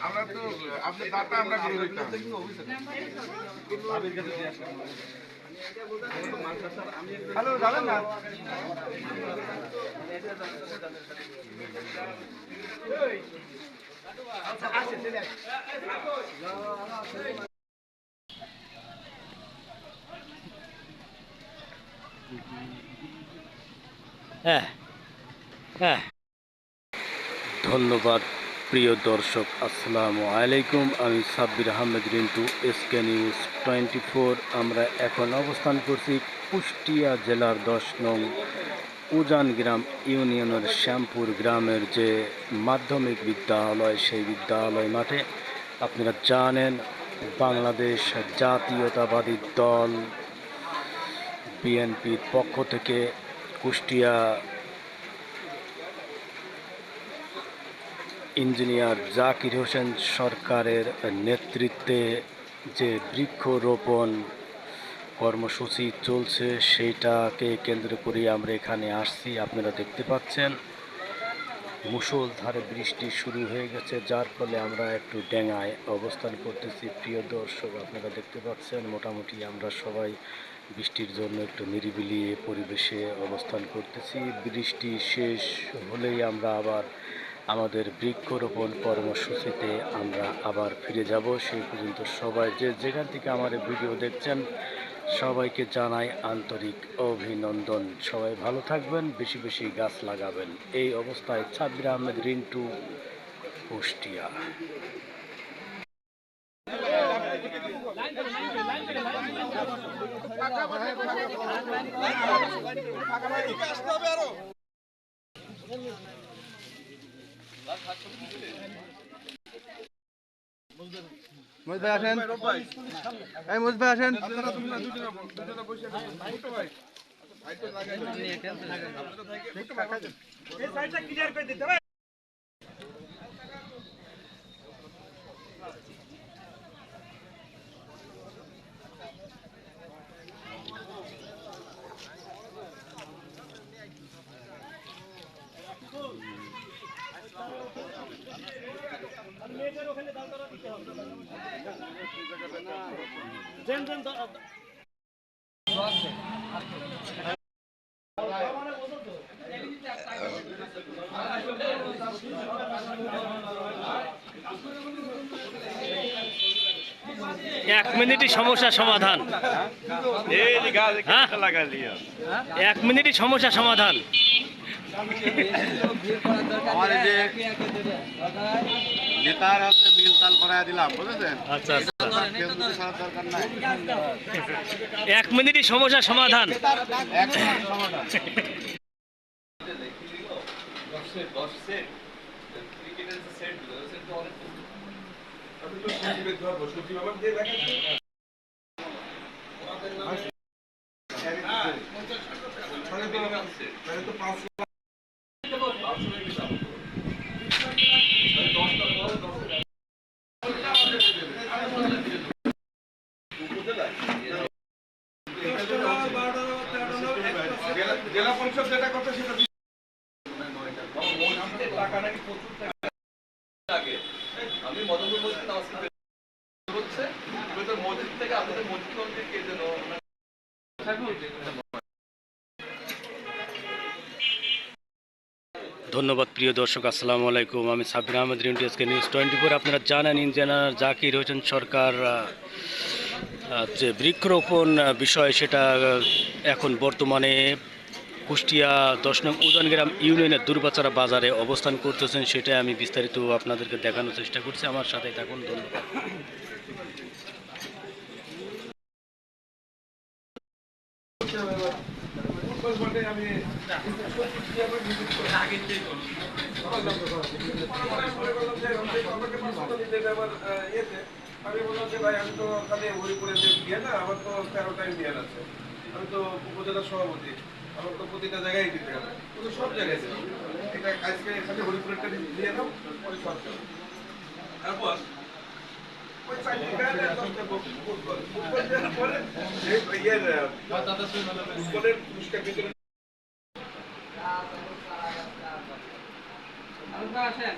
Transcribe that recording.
আমরা তো আপনি দাতা আমরা করে দিতাম। হ্যালো যাবেন না? হ্যাঁ হ্যাঁ ধন্যবাদ প্রিয় দর্শক, আসসালামু আলাইকুম। আমি সাব্বির আহমেদ রিন্টু, এসকে নিউজ 24। আমরা এখন অবস্থান করছি কুষ্টিয়া জেলার 10 নং উজান গ্রাম ইউনিয়নের শ্যামপুর গ্রামের যে মাধ্যমিক বিদ্যালয়, সেই বিদ্যালয় মাঠে। আপনারা জানেন বাংলাদেশ জাতীয়তাবাদী দল বিএনপির পক্ষ থেকে কুষ্টিয়া ইঞ্জিনিয়ার জাকির হোসেন সরকারের নেতৃত্বে যে বৃক্ষরোপণ কর্মসূচি চলছে, সেইটাকে কেন্দ্র করে আমরা এখানে আসছি। আপনারা দেখতে পাচ্ছেন মুষলধারে বৃষ্টি শুরু হয়ে গেছে, যার ফলে আমরা একটু ডেঙ্গায় অবস্থান করতেছি। প্রিয় দর্শক, আপনারা দেখতে পাচ্ছেন মোটামুটি আমরা সবাই বৃষ্টির জন্য একটু নিরিবিলি পরিবেশে অবস্থান করতেছি। বৃষ্টি শেষ হলেই আমরা আবার আমাদের বৃক্ষরোপণ কর্মসূচিতে আমরা আবার ফিরে যাব। সেই পর্যন্ত সবাই যে যেখান থেকে আমার ভিডিও দেখছেন সবাইকে জানাই আন্তরিক অভিনন্দন। সবাই ভালো থাকবেন, বেশি বেশি গাছ লাগাবেন। এই অবস্থায় সাব্বির আহমেদ রিন্টু, কুষ্টিয়া। মুজ ভাই আসেন, এই মুজ ভাই আসেন। এক মিনিটই সমস্যা সমাধান। 1 মিনিটই সমস্যা সমাধান। আমার এই যে নেতার হাতে মিলতাল করায় দিলাম, বুঝেছেন? আচ্ছা আচ্ছা, দরকার নাই, 1 মিনিটই সমস্যা সমাধান। জেলা পরিষদ যেটা করতে সেটা টাকা নাকি প্রচুর লাগে। আমি মদনপুর মসজিদ হচ্ছে মসজিদ থেকে আপনাদের মসজিদ কে যেন ধন্যবাদ প্রিয় দর্শক, আসসালামু আলাইকুম। আমি সাব্বির আহমেদ রিন্টু, এসকে নিউজ 24। আপনারা জানেন ইঞ্জিনিয়ার জাকির হোসেন সরকার যে বৃক্ষরোপণ বিষয়, সেটা এখন বর্তমানে কুষ্টিয়া 10 নং উজান গ্রাম ইউনিয়নের দুর্বাচারা বাজারে অবস্থান করতেছেন। সেটাই আমি বিস্তারিত আপনাদেরকে দেখানোর চেষ্টা করছি। আমার সাথে থাকুন, ধন্যবাদ। আমি বললাম যে ভাই আমি তো খালি হরিপুরে দিয়ে না, আমার তো 13টাই বিয়ান আছে, আমি তো উপজেলা সভাপতি, আমার তো প্রতিটা জায়গায় দিতে হবে, তো সব জায়গায় এটা আজকে খালি হরিপুরেরটা দিয়ে দাও, পরে সব তারপর ওই চাকরি কাজে 10টা ফুটবল দেওয়ার পরে ফুটবলের পুরস্কার বিতরণ আসেন।